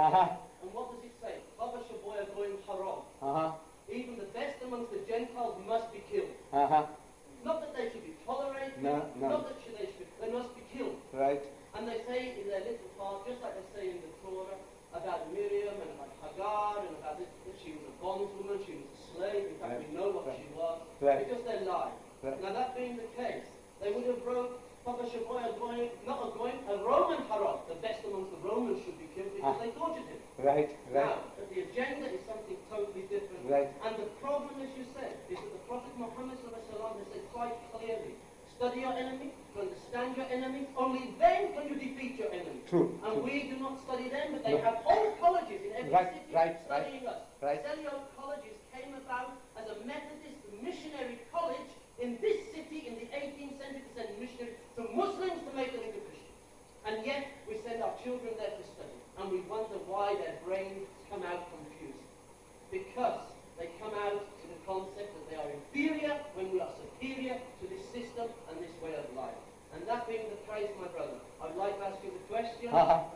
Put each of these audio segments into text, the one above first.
And what does it say? Even the best amongst the Gentiles must be killed. Not that they should be tolerated, not that they must be killed. Right. And they say in their little part, just like they say in the Torah, about Miriam and about Hagar and about this, that she was a bondwoman, she was a slave. In fact, we know what she was, because they lied. Now that being the case, they would have wrote a Roman Harab, the best amongst the Romans should be killed because they tortured him. Right. Now, but the agenda is something totally different. And the problem, as you said, is that the Prophet Muhammad has said quite clearly, study your enemy, to understand your enemy, only then can you defeat your enemy. And we do not study them, but they have whole colleges in every city studying us. Celio colleges came about as a Methodist missionary college in this city in the 18th century to send missionaries to Muslims to make them into Christians. And yet we send our children there to study. And we wonder why their brains come out confused. Because they come out with the concept that they are inferior when we are superior to this system and this way of life. And that being the case, my brother, I'd like to ask you the question. I'd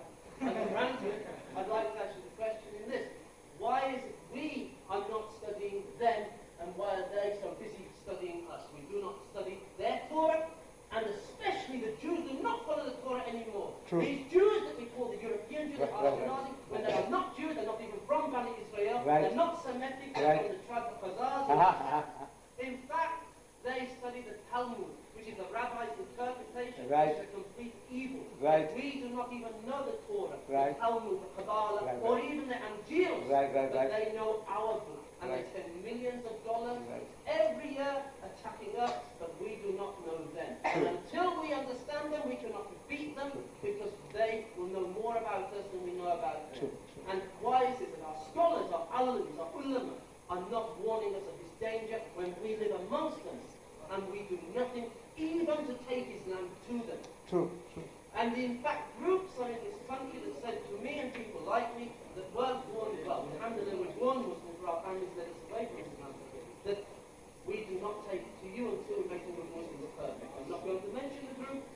like to ask you the question in this. Why is it we are not studying them, and why are they so busy studying us? We do not study their Torah, and especially the Jews do not follow the Torah anymore. These Jews that we call the European Jews, when they are not Jews, they're not even from Bani Israel, they're not Semitic, they're from the tribe of Khazars. In fact, they study the Talmud, which is the rabbi's interpretation, which is a complete evil. We do not even know the Torah, the Talmud, the Kabbalah, or even the Anjil, but they know our book. And they spend millions of dollars every year attacking us, but we do not know them. And until we understand them, we cannot defeat them, because they will know more about us than we know about them. And why is it that our scholars, our alims, our ulama, are not warning us of this danger when we live amongst them, and we do nothing even to take Islam to them? And in fact, groups are in this country that said to me and people like me that weren't born, well, alhamdulillah, we're born Muslims, for our families led us away from Islam, that we do not take it to you until we make all the Muslims perfect. I'm not going to mention the group,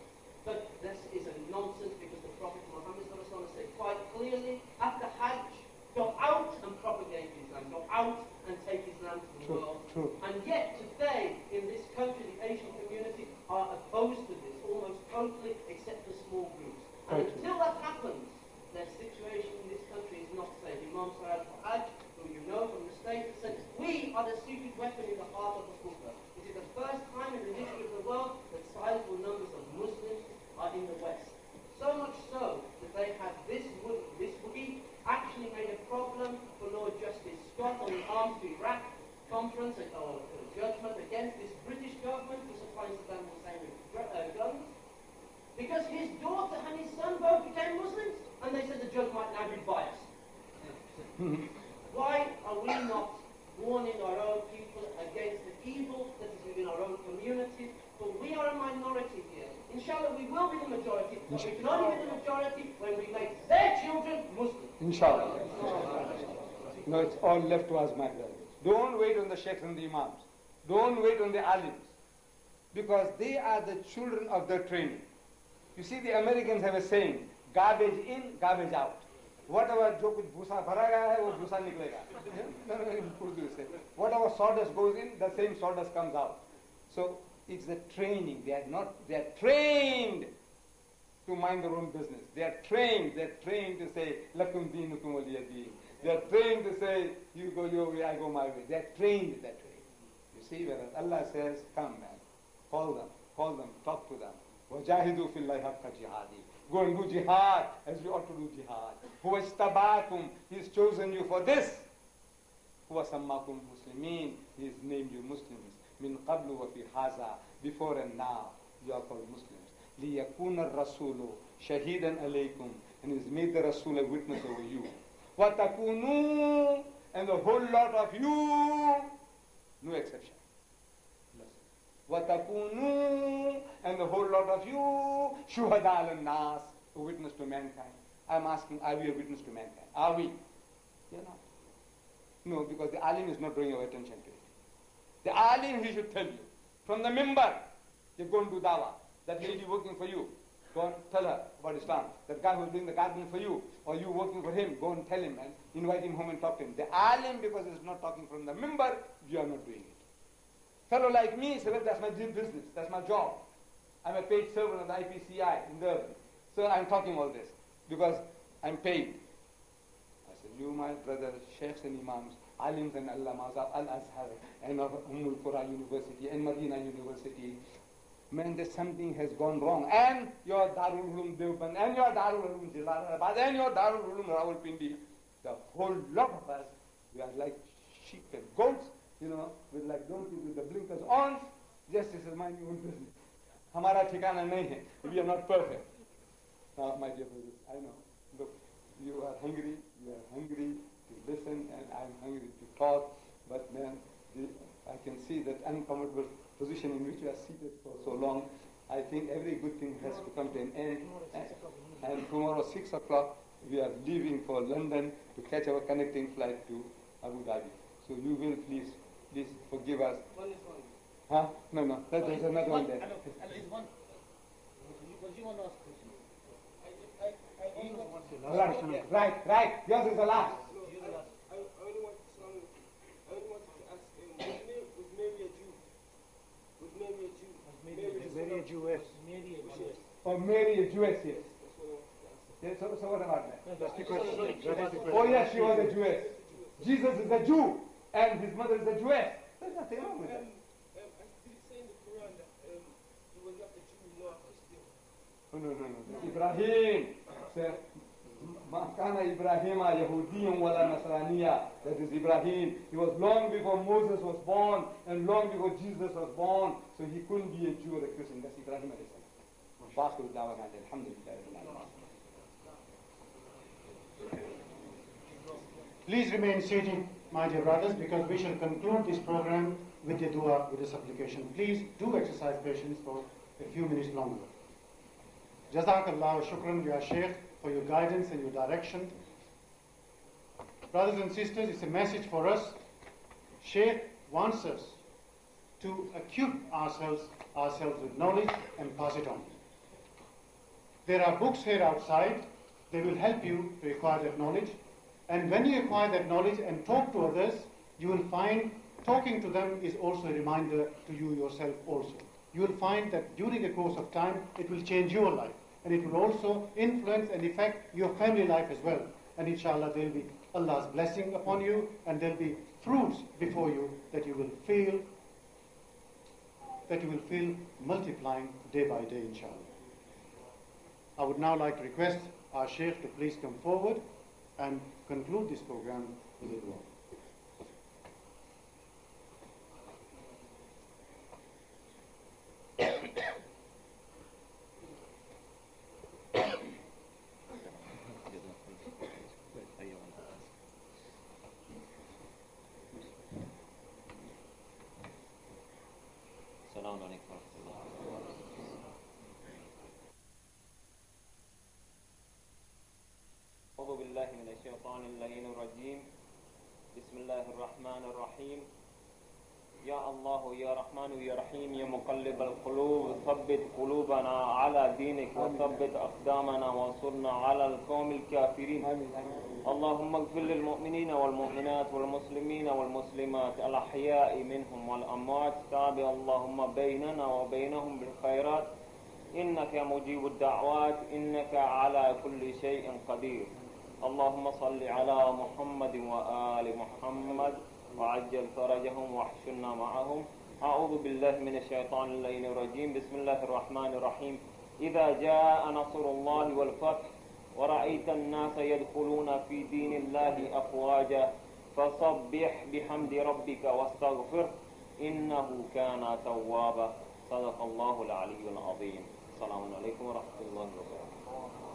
but this is a nonsense, because the Prophet Muhammad said quite clearly, after Hajj, go out and propagate Islam, go out and take Islam to the world. And yet today, in this country, the Asian community are opposed to this, almost totally, except for small groups. And until that happens, their situation in this country is not safe. Imam Surat al-Hajj, who you know from the States, said, we are the secret weapon in the heart of the Kufr. It is the first time in the history of the world that sizable numbers of Muslims are in the West. So much so that they have this week actually made a problem for Lord Justice Scott on the Arms to Iraq conference, or judgment against this British government who supplies Saddam Hussein with guns, because his daughter and his son both became Muslims, and they said the judge might now be biased. Why are we not warning our own people against the evil that is within our own communities? But we are a minority here. Inshallah, we will be the majority, but we can only be the majority when we make their children Muslims. Inshallah. No, it's all left to us, my brothers. Don't wait on the sheikhs and the imams. Don't wait on the alims, because they are the children of their training. You see, the Americans have a saying, garbage in, garbage out. Whatever jo kuch bhusa bhara gaya hai, wo bhusa niklega. Whatever sawdust goes in, the same sawdust comes out. So it's the training. They are trained to mind their own business. They are trained to say, lakum deenukum waliya deen. They are trained to say, you go your way, I go my way. They are trained that way. You see, whereas Allah says, come man, call them, talk to them. وَجَاهِدُوا فِي اللَّهِ حَقَّ جِهَادِهِ. Go and do jihad as we ought to do jihad. هُوَ اسْتَبَاكُمْ. He has chosen you for this. هُوَ سَمَّاكُمْ مُسْلِمِينَ. He has named you Muslims. مِنْ قَبْلُ وَفِي هَذَا. Before and now, you are called Muslims. لِيَكُونَ الرَّسُولُ شَهِيدًا عَلَيْكُمْ. And He has made the Rasul a witness over you. وَتَكُونُوا. And the whole lot of you, no exception. وَتَكُونُوا. And the whole lot of you, شُهَدَاءَ عَلَى النَّاسِ, a witness to mankind. I'm asking, are we a witness to mankind? Are we? You're not. No, because the alim is not drawing your attention to it. The alim, he should tell you. From the mimbar, you go and do dawah. That lady working for you. go and tell her about Islam. That guy who's doing the gardening for you, or you working for him, go and tell him and invite him home and talk to him. The alim, because he's not talking from the mimbar, you are not doing it. Fellow like me, say, well, that's my business, that's my job. I'm a paid servant of the IPCI in Durban. So I'm talking all this because I'm paid. I said, you, my brothers, sheikhs and imams, alims and allamas of Al-Azhar and of Qura University and Medina University, man, there's something has gone wrong. And your Darul Ulum Deoband and your Darul Ulum Jalalabad and your Darul Ulum Rawalpindi, the whole lot of us, we are like sheep and goats, you know, with like donkeys with the blinkers on. Just this is my own business. Hamara ठिकाना नहीं है. We are not perfect. Now, my dear brothers, I know. Look, you are hungry to listen, and I'm hungry to talk. But man, I can see that uncomfortable position in which you are seated for so long. I think every good thing has to come to an end. And tomorrow, 6 o'clock, we are leaving for London to catch our connecting flight to Abu Dhabi. So you will please forgive us. One is one. Huh? No. There's another one there. One. What do you want to ask questions? Right. Yours is the last. I only wanted to ask, was Mary a Jew? Was Mary a Jew? Mary a Jewess. Or Mary a Jewess, yes. Yes, so what about that? That's the question. Oh yes, she was a Jewess. Jesus is a Jew, and his mother is a Jewess. There's nothing wrong with that. Did it say in the Quran that he was not a Jew nor a Christian? No. Ibrahim said, Ma kana Ibrahima Yahudiyan wala Nasraniya. That is Ibrahim. He was long before Moses was born and long before Jesus was born. So he couldn't be a Jew or a Christian. That's Ibrahim alayhi salam. Alhamdulillah. Please remain seated, my dear brothers, because we shall conclude this program with the dua, with the supplication. Please do exercise patience for a few minutes longer. Jazakallah shukran, ya Sheikh, for your guidance and your direction. Brothers and sisters, it's a message for us. Sheikh wants us to equip ourselves with knowledge and pass it on. There are books here outside. They will help you to acquire that knowledge. And when you acquire that knowledge and talk to others, you will find talking to them is also a reminder to you yourself also. You will find that during the course of time, it will change your life. And it will also influence and affect your family life as well. And inshallah, there will be Allah's blessing upon you, and there will be fruits before you that you will feel multiplying day by day, inshallah. I would now like to request our Sheikh to please come forward and conclude this program with a dua. Assalamu alaikum wa rahmatullah. أعوذ بالله من الشيطان اللعين الرجيم. بسم الله الرحمن الرحيم. يا الله يا رحمن يا رحيم يا مقلب القلوب ثبت قلوبنا على دينك وثبت أقدامنا وانصرنا على القوم الكافرين. اللهم اغفر للمؤمنين والمؤمنات والمسلمين والمسلمات الأحياء منهم والأموات. تابع اللهم بيننا وبينهم بالخيرات إنك مجيب الدعوات إنك على كل شيء قدير. اللهم صل على محمد وآل محمد وعجل فرجهم واحشرنا معهم. أعوذ بالله من الشيطان اللعين الرجيم. بسم الله الرحمن الرحيم. إذا جاء نصر الله والفتح ورأيت الناس يدخلون في دين الله أفواجا فسبح بحمد ربك واستغفر إنه كان توابا. صدق الله العلي العظيم. السلام عليكم ورحمة الله وبركاته.